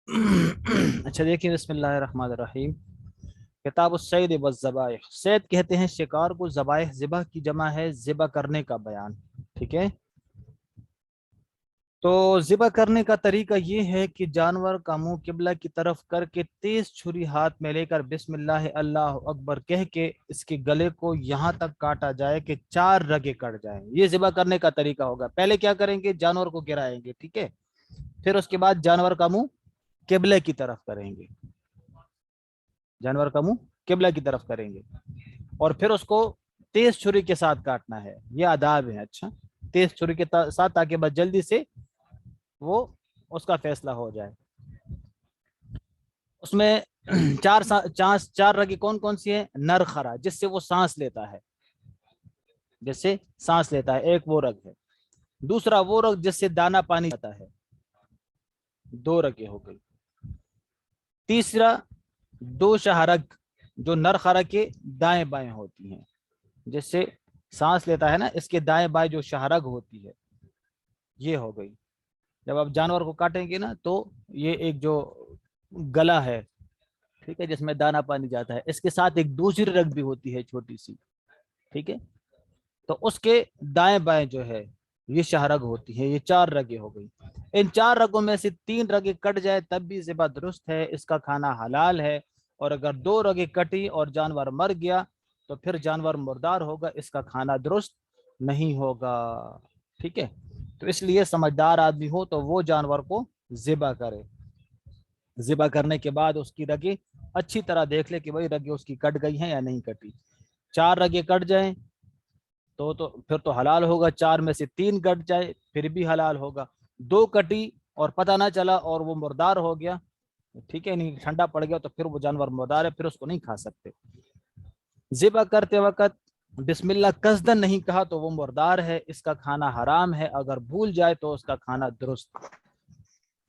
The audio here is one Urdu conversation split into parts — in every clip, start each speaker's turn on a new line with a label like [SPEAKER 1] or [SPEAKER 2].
[SPEAKER 1] اچھا دیکھیے، بسم اللہ الرحمن الرحیم۔ کتاب الصید والذبائح، صید کہتے ہیں شکار کو، ذبائح ذبح کی جمع ہے، ذبح کرنے کا بیان، ٹھیک ہے۔ تو ذبح کرنے کا طریقہ یہ ہے کہ جانور کا منہ قبلہ کی طرف کر کے تیز چھری ہاتھ میں لے کر بسم اللہ اللہ اکبر کہہ کے اس کے گلے کو یہاں تک کاٹا جائے کہ 4 رگیں کٹ جائیں۔ یہ ذبح کرنے کا طریقہ ہوگا۔ پہلے کیا کریں گے؟ جانور کو گرائیں گے، ٹھیک ہے۔ پھر اس کے بعد جانور کا منہ قبلے کی طرف کریں گے، جانور کا منہ قبلہ کی طرف کریں گے، اور پھر اس کو تیز چھری کے ساتھ کاٹنا ہے۔ یہ آداب ہے، اچھا، تیز چھری کے ساتھ، تاکہ بس جلدی سے وہ اس کا فیصلہ ہو جائے۔ اس میں چار رگیں کون کون سی ہیں؟ نر خرا، جس سے وہ سانس لیتا ہے، جس سے سانس لیتا ہے، ایک وہ رگ ہے۔ دوسرا وہ رگ جس سے دانا پانی جاتا ہے، 2 رگیں ہو گئی۔ تیسرا 2 شہرگ جو نر خرا کے دائیں بائیں ہوتی ہیں، جس سے سانس لیتا ہے نا، اس کے دائیں بائیں جو شہرگ ہوتی ہے، یہ ہو گئی۔ جب آپ جانور کو کاٹیں گے نا، تو یہ ایک جو گلا ہے، ٹھیک ہے، جس میں دانا پانی جاتا ہے، اس کے ساتھ ایک دوسری رگ بھی ہوتی ہے چھوٹی سی، ٹھیک ہے۔ تو اس کے دائیں بائیں جو ہے یہ شہرگ ہوتی ہے۔ یہ 4 رگیں ہو گئی۔ ان 4 رگوں میں سے 3 رگیں کٹ جائے تب بھی ذبح درست ہے، اس کا کھانا حلال ہے۔ اور اگر 2 رگیں کٹی اور جانور مر گیا تو پھر جانور مردار ہوگا، اس کا کھانا درست نہیں ہوگا، ٹھیک ہے۔ تو اس لیے سمجھدار آدمی ہو تو وہ جانور کو ذبح کرے، ذبح کرنے کے بعد اس کی رگیں اچھی طرح دیکھ لے کہ بھائی رگیں اس کی کٹ گئی ہیں یا نہیں کٹی۔ 4 رگیں کٹ جائیں تو پھر تو حلال ہوگا، 4 میں سے 3 کٹ جائے پھر بھی حلال ہوگا۔ 2 کٹی اور پتہ نہ چلا اور وہ مردار ہو گیا، ٹھیک ہے، نہیں ٹھنڈا پڑ گیا، تو پھر وہ جانور مردار ہے، پھر اس کو نہیں کھا سکتے۔ ذبح کرتے وقت بسم اللہ قصدن نہیں کہا تو وہ مردار ہے، اس کا کھانا حرام ہے۔ اگر بھول جائے تو اس کا کھانا درست،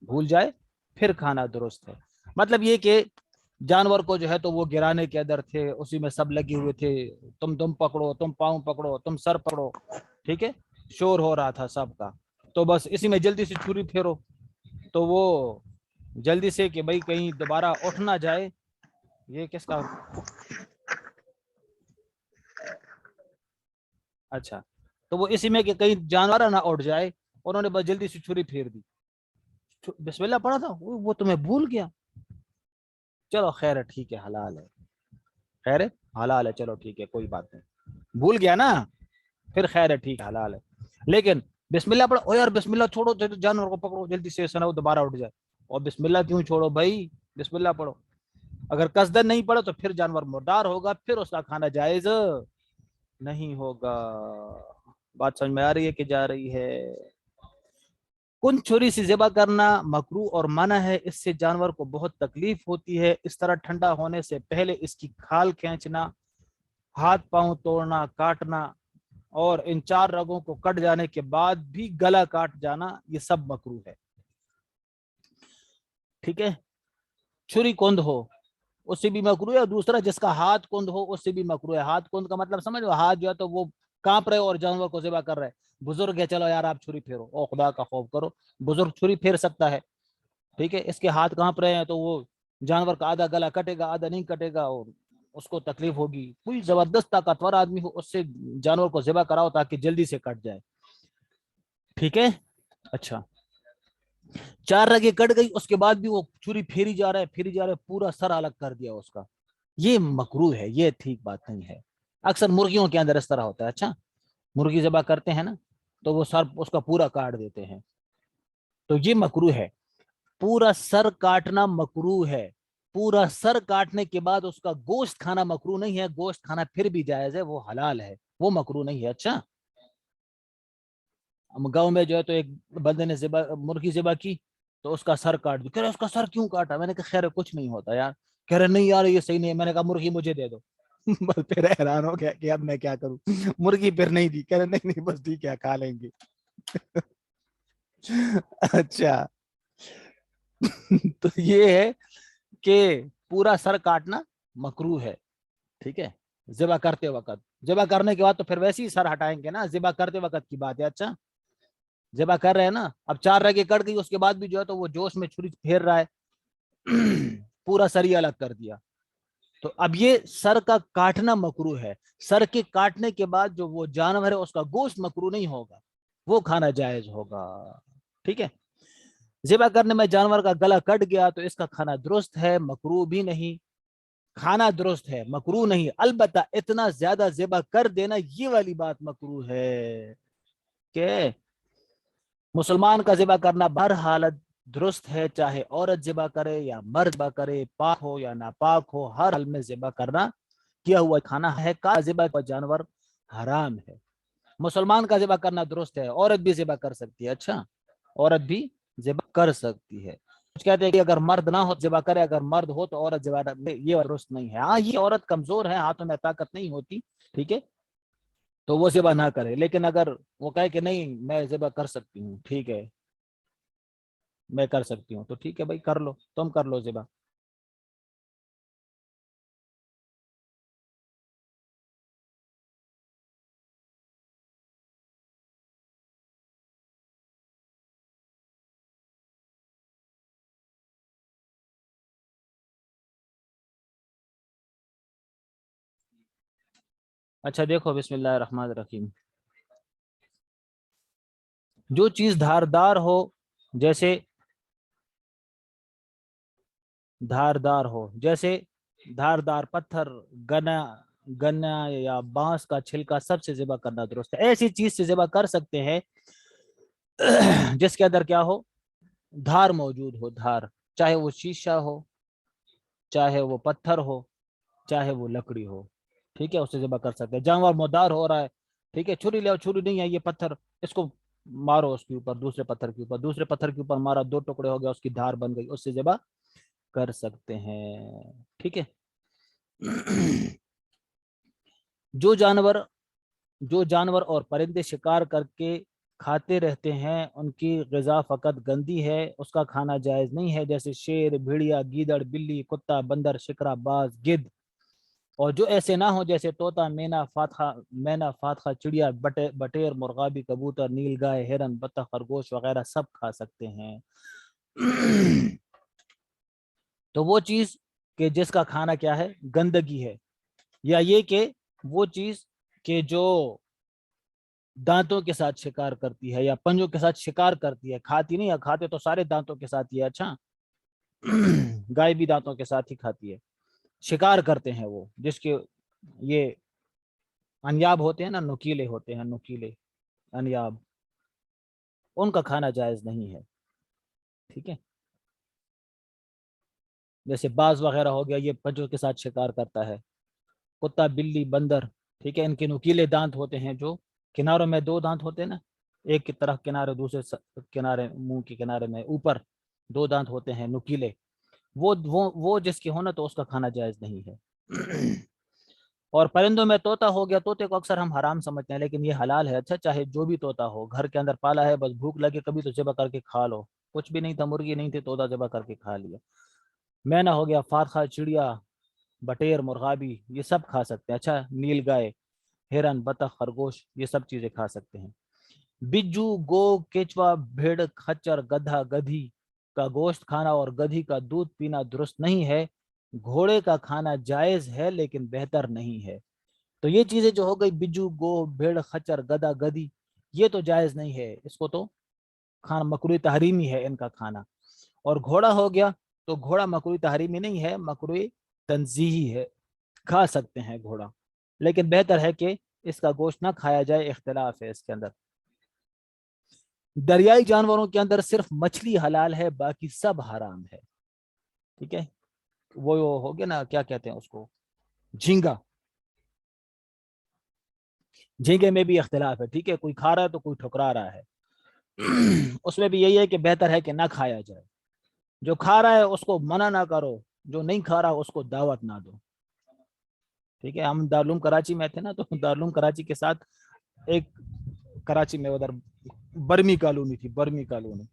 [SPEAKER 1] بھول جائے پھر کھانا درست ہے۔ مطلب یہ کہ جانور کو جو ہے تو وہ گرانے کے اندر تھے، اسی میں سب لگے ہوئے تھے، تم پکڑو، تم پاؤں پکڑو، تم سر پکڑو، ٹھیک ہے، شور ہو رہا تھا سب کا، تو بس اسی میں جلدی سے چھری پھیرو، تو وہ جلدی سے کہ بھائی کہیں دوبارہ اٹھ نہ جائے۔ یہ کس کا؟ اچھا، تو وہ اسی میں کہ کہیں جانور نہ اٹھ جائے، انہوں نے بس جلدی سے چھری پھیر دی، بسم اللہ پڑھا تھا، وہ تمہیں بھول گیا، چلو خیر ہے، ٹھیک ہے، حلال ہے، خیر ہے، حلال ہے، چلو ٹھیک ہے، کوئی بات نہیں، بھول گیا نا، پھر خیر ہے، ٹھیک ہے، حلال ہے۔ لیکن بسم اللہ پڑھو، او یار بسم اللہ چھوڑو، جانور کو پکڑو جلدی سے، سنا وہ دوبارہ اٹھ جائے، اور بسم اللہ کیوں چھوڑو بھائی، بسم اللہ پڑھو۔ اگر قصدن نہیں پڑھو تو پھر جانور مردار ہوگا، پھر اس کا کھانا جائز نہیں ہوگا۔ بات سمجھ میں آ رہی ہے کہ جا رہی ہے؟ کن چھری سے ذبح کرنا مکروہ اور منع ہے، اس سے جانور کو بہت تکلیف ہوتی ہے۔ اس طرح ٹھنڈا ہونے سے پہلے اس کی کھال کھینچنا، ہاتھ پاؤں توڑنا، کاٹنا، اور ان 4 رگوں کو کٹ جانے کے بعد بھی گلا کاٹ جانا، یہ سب مکروہ ہے، ٹھیک ہے۔ چھری کند ہو اس سے بھی مکروہ ہے، اور دوسرا جس کا ہاتھ کند ہو اس سے بھی مکروہ ہے۔ ہاتھ کند کا مطلب سمجھ لو، ہاتھ جو ہے تو وہ کانپ رہے اور جانور کو ذبح کر رہے، بزرگ ہے، چلو یار آپ چھری پھیرو، او خدا کا خوف کرو، بزرگ چھری پھیر سکتا ہے، ٹھیک ہے، اس کے ہاتھ کانپ رہے ہیں تو وہ جانور کا آدھا گلا کٹے گا، آدھا نہیں کٹے گا، اور اس کو تکلیف ہوگی۔ کوئی زبردست طاقتور آدمی ہو اس سے جانور کو ذبح کراؤ تاکہ جلدی سے کٹ جائے، ٹھیک ہے۔ اچھا، 4 رگیں کٹ گئی، اس کے بعد بھی وہ چھری پھیری جا رہا ہے، پھیری جا رہا ہے، پورا سر الگ کر دیا اس کا، یہ مکروہ ہے، یہ ٹھیک بات نہیں ہے۔ اکثر مرغیوں کے اندر اس طرح ہوتا ہے، اچھا، مرغی ذبح کرتے ہیں نا تو وہ سر اس کا پورا کاٹ دیتے ہیں، تو یہ مکروہ ہے، پورا سر کاٹنا مکروہ ہے۔ پورا سر کاٹنے کے بعد اس کا گوشت کھانا مکروہ نہیں ہے، گوشت کھانا پھر بھی جائز ہے، وہ حلال ہے، وہ مکروہ نہیں ہے، اچھا۔ گاؤں میں جو ہے تو ایک بندے نے مرغی ذبح کی تو اس کا سر کاٹ دیا، کہہ رہے اس کا سر کیوں کاٹا؟ میں نے کہا خیر کچھ نہیں ہوتا یار، کہہ رہے نہیں یار یہ صحیح نہیں ہے، میں نے کہا مرغی مجھے دے دو بس پھر حیران ہو گیا کہ اب میں کیا کروں، مرغی پھر نہیں دی، کہہ رہے نہیں نہیں بس ٹھیک ہے کھا لیں گے اچھا تو یہ ہے کہ پورا سر کاٹنا مکروہ ہے، ٹھیک ہے، ذبح کرتے وقت۔ ذبح کرنے کے بعد تو پھر ویسے ہی سر ہٹائیں گے نا، ذبح کرتے وقت کی بات ہے، اچھا، ذبح کر رہے ہیں نا، اب 4 رگیں کٹ گئی، اس کے بعد بھی جو ہے تو وہ جوش میں چھری پھیر رہا ہے، پورا سر الگ کر دیا. تو اب یہ سر کا کاٹنا مکروہ ہے. سر کے کاٹنے کے بعد جو وہ جانور ہے اس کا گوشت مکروہ نہیں ہوگا, وہ کھانا جائز ہوگا. ٹھیک ہے. ذبح کرنے میں جانور کا گلا کٹ گیا تو اس کا کھانا درست ہے, مکروہ بھی نہیں. کھانا درست ہے, مکروہ نہیں. البتہ اتنا زیادہ ذبح کر دینا یہ والی بات مکروہ ہے کہ مسلمان کا ذبح کرنا ہر حالت درست ہے, چاہے عورت ذبح کرے یا مرد ذبح کرے, پاک ہو یا ناپاک ہو, ہر حال میں ذبح کرنا کیا ہوا کھانا ہے. کا ذبح کا جانور حرام ہے. مسلمان کا ذبح کرنا درست ہے, عورت بھی ذبح کر سکتی ہے. اچھا, عورت بھی ذبح کر سکتی ہے. کچھ کہتے ہیں کہ اگر مرد نہ ہو ذبح کرے, اگر مرد ہو تو عورت ذبح, یہ درست نہیں ہے. ہاں, یہ عورت کمزور ہے, ہاتھوں میں طاقت نہیں ہوتی, ٹھیک ہے, تو وہ ذبح نہ کرے. لیکن اگر وہ کہے کہ نہیں میں ذبح کر سکتی ہوں, ٹھیک ہے, میں کر سکتی ہوں, تو ٹھیک ہے بھائی, کر لو, تم کر لو ذبح. اچھا دیکھو, بسم اللہ الرحمن الرحیم. جو چیز دھاردار ہو, جیسے دھاردار ہو, جیسے دھاردار پتھر, گنا گنا یا بانس کا چھلکا, سب سے ذبح کرنا درست ہے. ایسی چیز سے ذبح کر سکتے ہیں جس کے اندر کیا ہو, دھار موجود ہو. دھار چاہے وہ شیشہ ہو, چاہے وہ پتھر ہو, چاہے وہ لکڑی ہو, ٹھیک ہے, اس سے ذبح کر سکتے ہیں. جانور مردار ہو رہا ہے, ٹھیک ہے, چھری لے, چھری نہیں ہے, یہ پتھر, اس کو مارو اس کے اوپر, دوسرے پتھر کے اوپر, دوسرے پتھر کے اوپر مارا, 2 ٹکڑے ہو گیا, اس کی دھار بن گئی, اس سے ذبح کر سکتے ہیں. ٹھیک ہے. جو جانور اور پرندے شکار کر کے کھاتے رہتے ہیں, ان کی غذا فقط گندی ہے, اس کا کھانا جائز نہیں ہے. جیسے شیر, بھیڑیا, گیدڑ, بلی, کتا, بندر, شکرا, باز, گدھ. اور جو ایسے نہ ہو جیسے طوطا, مینا, فاتحہ, چڑیا, بٹیر, مرغابی, کبوتر, نیل گائے, ہرن, بطخ, خرگوش وغیرہ سب کھا سکتے ہیں. تو وہ چیز کہ جس کا کھانا کیا ہے, گندگی ہے, یا یہ کہ وہ چیز کہ جو دانتوں کے ساتھ شکار کرتی ہے یا پنجوں کے ساتھ شکار کرتی ہے, کھاتی نہیں ہے, کھاتے تو سارے دانتوں کے ساتھ ہی ہے. اچھا, گائے بھی دانتوں کے ساتھ ہی کھاتی ہے. شکار کرتے ہیں وہ, جس کے یہ انیاب ہوتے ہیں نا, نکیلے ہوتے ہیں, نکیلے انیاب, ان کا کھانا جائز نہیں ہے. ٹھیک ہے. جیسے باز وغیرہ ہو گیا, یہ پنجوں کے ساتھ شکار کرتا ہے. کتا, بلی, بندر, ٹھیک ہے, ان کے نکیلے دانت ہوتے ہیں, جو کناروں میں 2 دانت ہوتے ہیں نا, ایک کی طرف کنارے, دوسرے کنارے, منہ کے کنارے میں اوپر 2 دانت ہوتے ہیں نکیلے, وہ جس کے ہونا تو اس کا کھانا جائز نہیں ہے. اور پرندوں میں طوطا ہو گیا, طوطے کو اکثر ہم حرام سمجھتے ہیں, لیکن یہ حلال ہے. اچھا, چاہے جو بھی طوطا ہو, گھر کے اندر پالا ہے, بس بھوک لگے کبھی تو ذبح کر کے کھا لو, کچھ بھی نہیں تھا, مرغی نہیں تھی, طوطا ذبح کر کے کھا لیا. مینا ہو گیا, فاتحہ, چڑیا, بٹیر, مرغابی, یہ سب کھا سکتے ہیں. اچھا, نیل گائے, ہرن, بطخ, خرگوش, یہ سب چیزیں کھا سکتے ہیں. بجو, گو, کیچوا, بھیڑ, خچر, گدھا, گدھی کا گوشت کھانا اور گدھی کا دودھ پینا درست نہیں ہے. گھوڑے کا کھانا جائز ہے لیکن بہتر نہیں ہے. تو یہ چیزیں جو ہو گئی, بجو, گو, بھیڑ, خچر, گدھا, گدھی, یہ تو جائز نہیں ہے, اس کو تو کھانا مکروہ تحریمی ہے ان کا کھانا. اور گھوڑا ہو گیا تو گھوڑا مکروہ تحریمی نہیں ہے, مکروہ تنزیہی ہے, کھا سکتے ہیں گھوڑا, لیکن بہتر ہے کہ اس کا گوشت نہ کھایا جائے, اختلاف ہے اس کے اندر. دریائی جانوروں کے اندر صرف مچھلی حلال ہے, باقی سب حرام ہے. ٹھیک ہے. وہ ہو گیا نا, کیا کہتے ہیں اس کو, جھینگا. جھینگے میں بھی اختلاف ہے, ٹھیک ہے, کوئی کھا رہا ہے تو کوئی ٹھکرا رہا ہے. اس میں بھی یہی ہے کہ بہتر ہے کہ نہ کھایا جائے. جو کھا رہا ہے اس کو منع نہ کرو, جو نہیں کھا رہا اس کو دعوت نہ دو. ٹھیک ہے. ہم دارالعلوم کراچی میں تھے نا, تو دارالعلوم کراچی کے ساتھ ایک کراچی میں ادھر برمی کالونی تھی, برمی کالونی,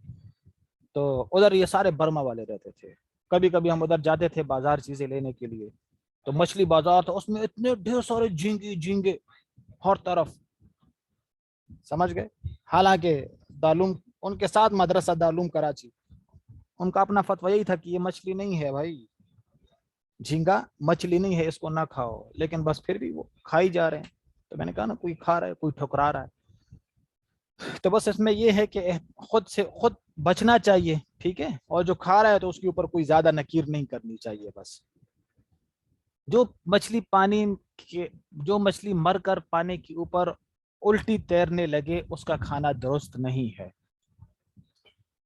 [SPEAKER 1] تو ادھر یہ سارے برما والے رہتے تھے. کبھی کبھی ہم ادھر جاتے تھے بازار چیزیں لینے کے لیے, تو مچھلی بازار تھا, اس میں اتنے ڈھیر سارے جھینگے ہر طرف, سمجھ گئے. حالانکہ دارالعلوم ان کے ساتھ مدرسہ دارالعلوم کراچی, ان کا اپنا فتویٰ یہی تھا کہ یہ مچھلی نہیں ہے بھائی، جھینگا مچھلی نہیں ہے، اس کو نہ کھاؤ، لیکن بس پھر بھی وہ کھائی جا رہے ہیں. تو میں نے کہا نا کوئی کھا رہا ہے کوئی ٹھکرا رہا ہے. تو بس اس میں یہ ہے کہ خود سے خود بچنا چاہیے، ٹھیک ہے، اور جو کھا رہا ہے تو اس کے اوپر کوئی زیادہ نکیر نہیں کرنی چاہیے. بس جو مچھلی پانی کے جو مچھلی مر کر پانی کے اوپر الٹی تیرنے لگے اس کا کھانا درست نہیں ہے.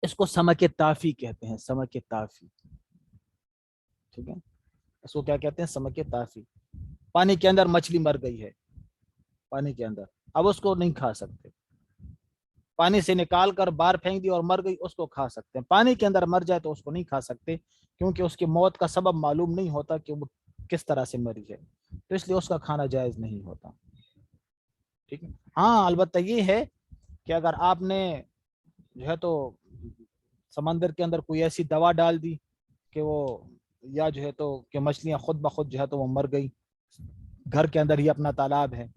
[SPEAKER 1] اس کو سمک تافی کہتے ہیں، سمک تافی، ٹھیک ہے، اس کو کیا کہتے ہیں؟ سمک تافی. پانی کے اندر مچھلی مر گئی ہے، پانی کے اندر، اب اس کو نہیں کھا سکتے. پانی سے نکال کر باہر پھینک دی اور مر گئی، اس کو کھا سکتے ہیں. پانی کے اندر مر جائے تو اس کو نہیں کھا سکتے، کیونکہ اس کی موت کا سبب معلوم نہیں ہوتا کہ وہ کس طرح سے مری ہے، تو اس لیے اس کا کھانا جائز نہیں ہوتا. ٹھیک ہے. ہاں البتہ یہ ہے کہ اگر آپ نے جو ہے تو سمندر کے اندر کوئی ایسی دوا ڈال دی کہ وہ یا جو ہے تو کہ مچھلیاں خود بخود جو ہے تو وہ مر گئی، گھر کے اندر ہی اپنا تالاب ہے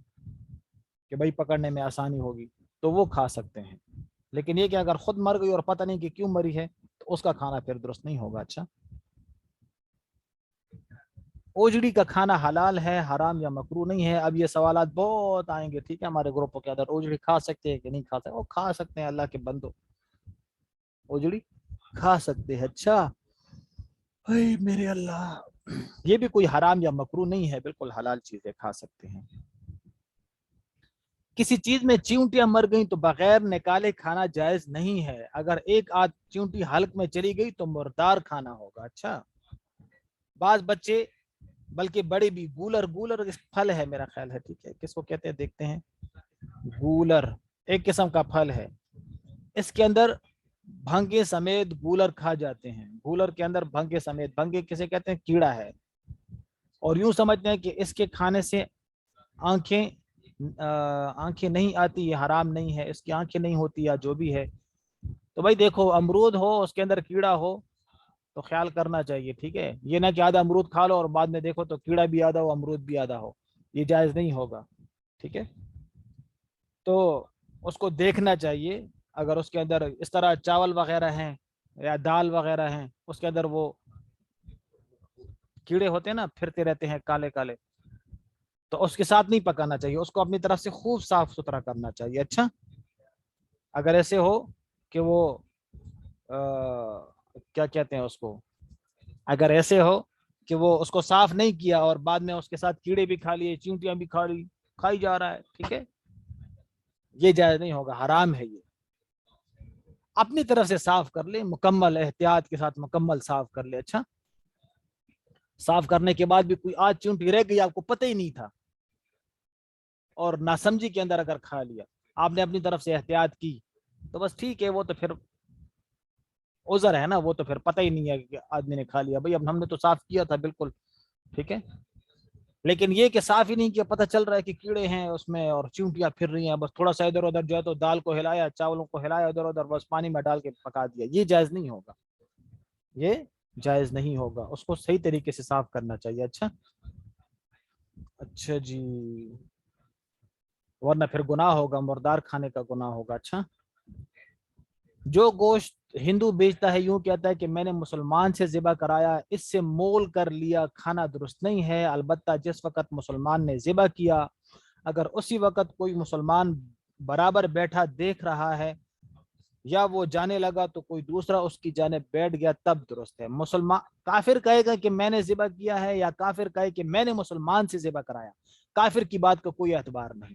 [SPEAKER 1] کہ بھائی پکڑنے میں آسانی ہوگی، تو وہ کھا سکتے ہیں. لیکن یہ کہ اگر خود مر گئی اور پتہ نہیں کہ کیوں مری ہے تو اس کا کھانا پھر درست نہیں ہوگا. اچھا، اوجڑی کا کھانا حلال ہے، حرام یا مکروہ نہیں ہے؟ اب یہ سوالات بہت آئیں گے، ٹھیک ہے، ہمارے گروپوں کے اندر اوجڑی کھا سکتے ہیں کہ نہیں کھا سکتے؟ وہ کھا سکتے ہیں، اللہ کے بندو، اوجڑی کھا سکتے ہیں. اچھا اے میرے اللہ، یہ بھی کوئی حرام یا مکروہ نہیں ہے، بالکل حلال چیزیں کھا سکتے ہیں. کسی چیز میں چیونٹیاں مر گئیں تو بغیر نکالے کھانا جائز نہیں ہے. اگر ایک آدھ چیونٹی حلق میں چلی گئی تو مردار کھانا ہوگا. اچھا، بعض بچے بلکہ بڑے بھی گولر پھل ہے میرا خیال ہے، ٹھیک ہے، کس کو کہتے ہیں دیکھتے ہیں، گولر ایک قسم کا پھل ہے، اس کے اندر بھنگے سمیت گولر کھا جاتے ہیں. گولر کے اندر بھنگے سمیت، بھنگے کسے کہتے ہیں؟ کیڑا ہے. اور یوں سمجھتے ہیں کہ اس کے کھانے سے آنکھیں نہیں آتی، یہ حرام نہیں ہے، اس کی آنکھیں نہیں ہوتی یا جو بھی ہے. تو بھائی دیکھو، امرود ہو اس کے اندر کیڑا ہو تو خیال کرنا چاہیے، ٹھیک ہے، یہ نہ کہ آدھا امرود کھا لو اور بعد میں دیکھو تو کیڑا بھی آدھا ہو امرود بھی آدھا ہو، یہ جائز نہیں ہوگا. ٹھیک ہے، تو اس کو دیکھنا چاہیے. اگر اس کے اندر اس طرح چاول وغیرہ ہیں یا دال وغیرہ ہیں، اس کے اندر وہ کیڑے ہوتے ہیں نا، پھرتے رہتے ہیں کالے کالے، تو اس کے ساتھ نہیں پکانا چاہیے، اس کو اپنی طرف سے خوب صاف ستھرا کرنا چاہیے. اچھا، اگر ایسے ہو کہ وہ کیا کہتے ہیں اس کو، اگر ایسے ہو کہ وہ اس کو صاف نہیں کیا اور بعد میں اس کے ساتھ کیڑے بھی کھا لیے، چیونٹیاں بھی کھائی جا رہا ہے، ٹھیک ہے، یہ جائز نہیں ہوگا، حرام ہے. یہ اپنی طرف سے صاف کر لے، مکمل احتیاط کے ساتھ مکمل صاف کر لے. اچھا، صاف کرنے کے بعد بھی کوئی آج چونٹی رہ گئی، آپ کو پتہ ہی نہیں تھا، اور ناسمجھی کے اندر اگر کھا لیا، آپ نے اپنی طرف سے احتیاط کی تو بس ٹھیک ہے، وہ تو پھر عذر ہے نا، وہ تو پھر پتہ ہی نہیں ہے کہ آدمی نے کھا لیا. بھائی اب ہم نے تو صاف کیا تھا بالکل، ٹھیک ہے، لیکن یہ کہ صاف ہی نہیں کیا، پتہ چل رہا ہے کہ کیڑے ہیں اس میں اور چیونٹیاں پھر رہی ہیں، بس تھوڑا سا ادھر ادھر جو ہے تو دال کو ہلایا، چاولوں کو ہلایا ادھر ادھر، بس پانی میں ڈال کے پکا دیا، یہ جائز نہیں ہوگا، یہ جائز نہیں ہوگا، اس کو صحیح طریقے سے صاف کرنا چاہیے. اچھا جی، ورنہ پھر گناہ ہوگا، مردار کھانے کا گناہ ہوگا. اچھا، جو گوشت ہندو بیچتا ہے یوں کہتا ہے کہ میں نے مسلمان سے ذبح کرایا، اس سے مول کر لیا، کھانا درست نہیں ہے. البتہ جس وقت مسلمان نے ذبح کیا، اگر اسی وقت کوئی مسلمان برابر بیٹھا دیکھ رہا ہے یا وہ جانے لگا تو کوئی دوسرا اس کی جانب بیٹھ گیا، تب درست ہے. مسلمان کافر کہے گا کہ میں نے ذبح کیا ہے، یا کافر کہے کہ میں نے مسلمان سے ذبح کرایا، کافر کی بات کا کوئی اعتبار نہیں.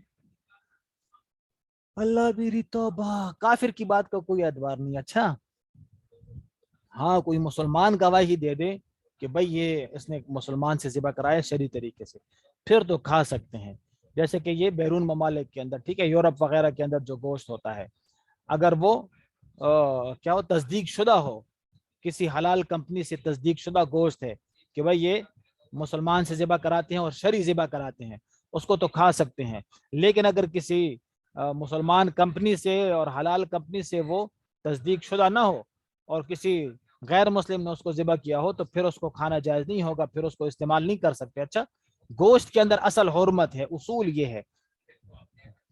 [SPEAKER 1] اللہ میری توبہ، کافر کی بات کا کوئی اعتبار نہیں. اچھا، ہاں کوئی مسلمان گواہی دے دے کہ بھئی یہ اس نے مسلمان سے ذبح کرایا شرعی طریقے سے، پھر تو کھا سکتے ہیں. جیسے کہ یہ بیرون ممالک کے اندر، ٹھیک ہے، یورپ وغیرہ کے اندر جو گوشت ہوتا ہے، اگر وہ کیا ہو، تصدیق شدہ ہو، کسی حلال کمپنی سے تصدیق شدہ گوشت ہے کہ بھئی یہ مسلمان سے ذبح کراتے ہیں اور شرعی ذبح کراتے ہیں، اس کو تو کھا سکتے ہیں. لیکن اگر کسی مسلمان کمپنی سے اور حلال کمپنی سے وہ تصدیق شدہ نہ ہو اور کسی غیر مسلم نے اس کو ذبح کیا ہو، تو پھر اس کو کھانا جائز نہیں ہوگا، پھر اس کو استعمال نہیں کر سکتے. اچھا، گوشت کے اندر اصل حرمت ہے، اصول یہ ہے،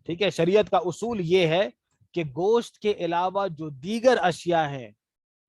[SPEAKER 1] ٹھیک ہے، شریعت کا اصول یہ ہے کہ گوشت کے علاوہ جو دیگر اشیاء ہیں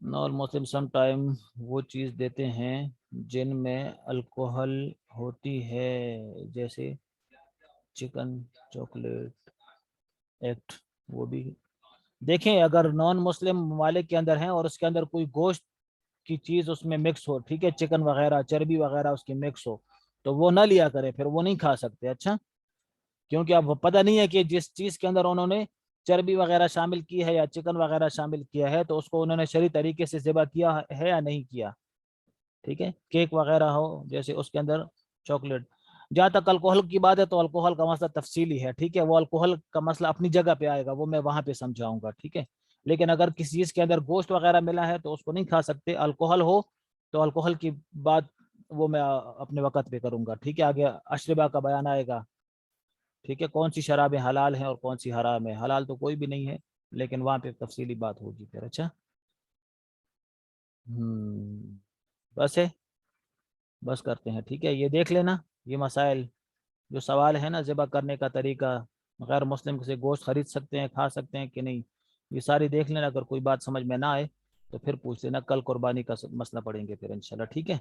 [SPEAKER 1] نان مسلم سم ٹائم وہ چیز دیتے ہیں جن میں الکوہل ہوتی ہے، جیسے چکن، چاکلیٹ، ایکٹ، وہ بھی دیکھیں اگر نان مسلم ممالک کے اندر ہیں اور اس کے اندر کوئی گوشت کی چیز اس میں مکس ہو، ٹھیک ہے، چکن وغیرہ، چربی وغیرہ اس کی مکس ہو، تو وہ نہ لیا کرے، پھر وہ نہیں کھا سکتے. اچھا، کیونکہ اب پتہ نہیں ہے کہ جس چیز کے اندر انہوں نے چربی وغیرہ شامل کی ہے یا چکن وغیرہ شامل کیا ہے تو اس کو انہوں نے شرعی طریقے سے ذبح کیا ہے یا نہیں کیا. ٹھیک ہے، کیک وغیرہ ہو جیسے اس کے اندر چاکلیٹ. جہاں تک الکوہل کی بات ہے تو الکوہل کا مسئلہ تفصیلی ہے، ٹھیک ہے، وہ الکوہل کا مسئلہ اپنی جگہ پہ آئے گا، وہ میں وہاں پہ سمجھاؤں گا. ٹھیک ہے، لیکن اگر کسی چیز کے اندر گوشت وغیرہ ملا ہے تو اس کو نہیں کھا سکتے. الکوہل ہو تو الکوہل کی بات وہ میں اپنے وقت پہ کروں گا. ٹھیک ہے، آگے اشربا کا بیان آئے گا. ٹھیک ہے، کون سی شرابیں حلال ہیں اور کون سی حرام ہے. حلال تو کوئی بھی نہیں ہے لیکن وہاں پہ تفصیلی بات ہوگی پھر. اچھا، بس ہے، بس کرتے ہیں. ٹھیک ہے، یہ دیکھ لینا یہ مسائل جو سوال ہے نا، ذبح کرنے کا طریقہ، غیر مسلم سے گوشت خرید سکتے ہیں، کھا سکتے ہیں کہ نہیں، یہ ساری دیکھ لینا. اگر کوئی بات سمجھ میں نہ آئے تو پھر پوچھ لینا، کل قربانی کا مسئلہ پڑھیں گے پھر انشاءاللہ. ٹھیک ہے،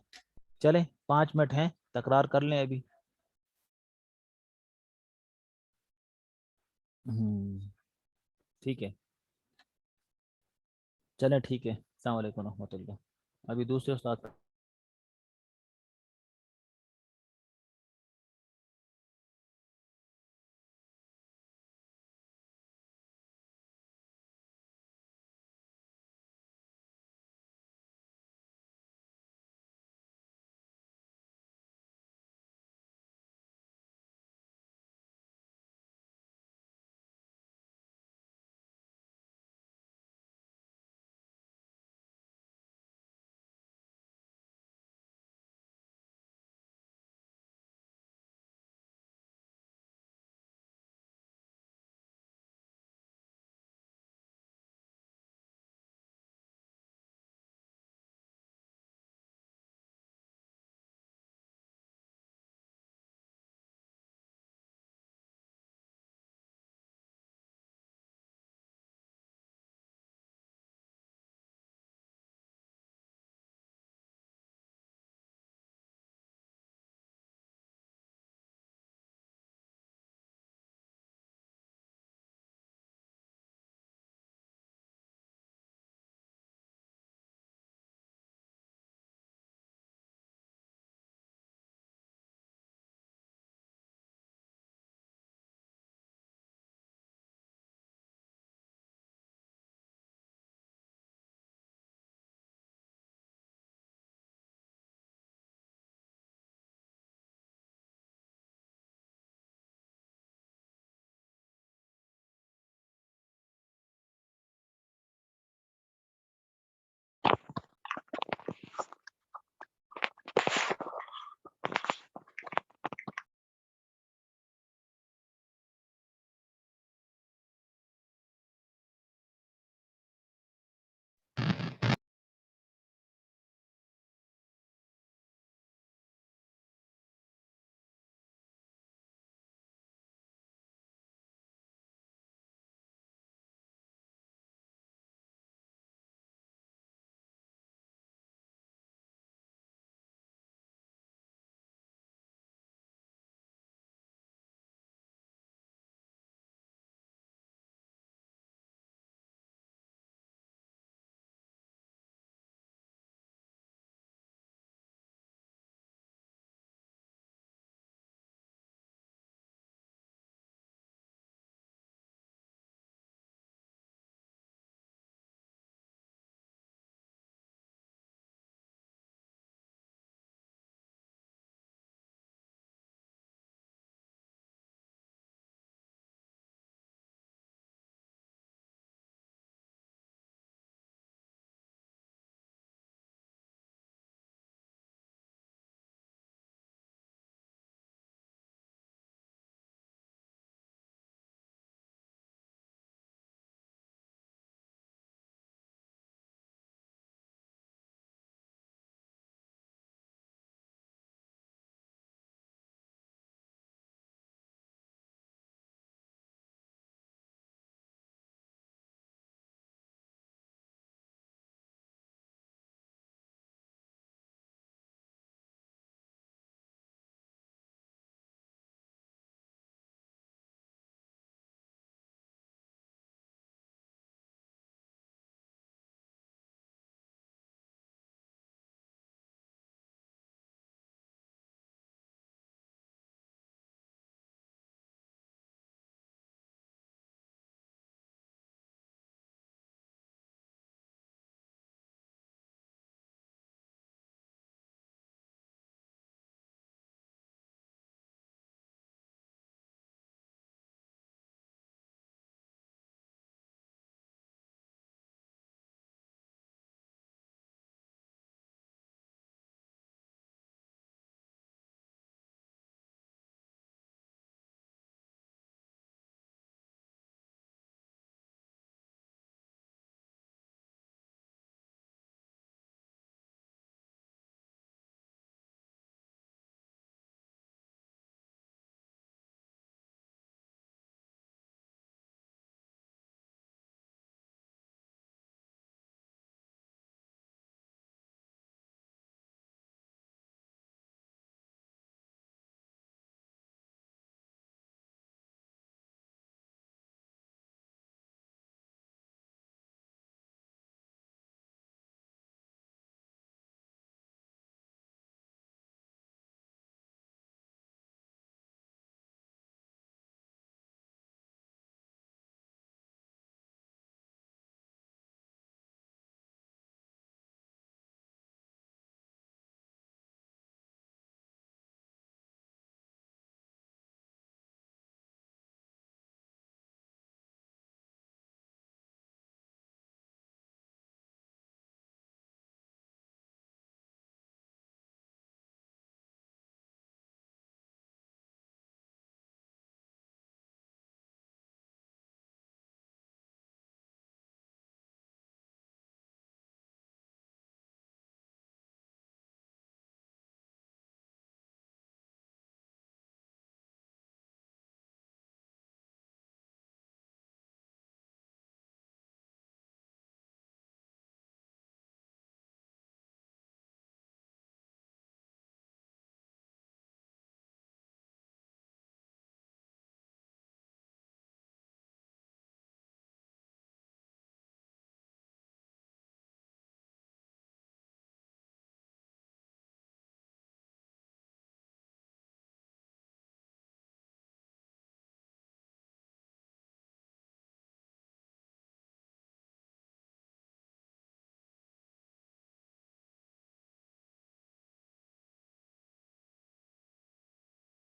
[SPEAKER 1] چلیں 5 منٹ ہیں، تکرار کر لیں ابھی. ٹھیک ہے، چلیں ٹھیک ہے. السلام علیکم و رحمۃ اللہ. ابھی دوسرے استاد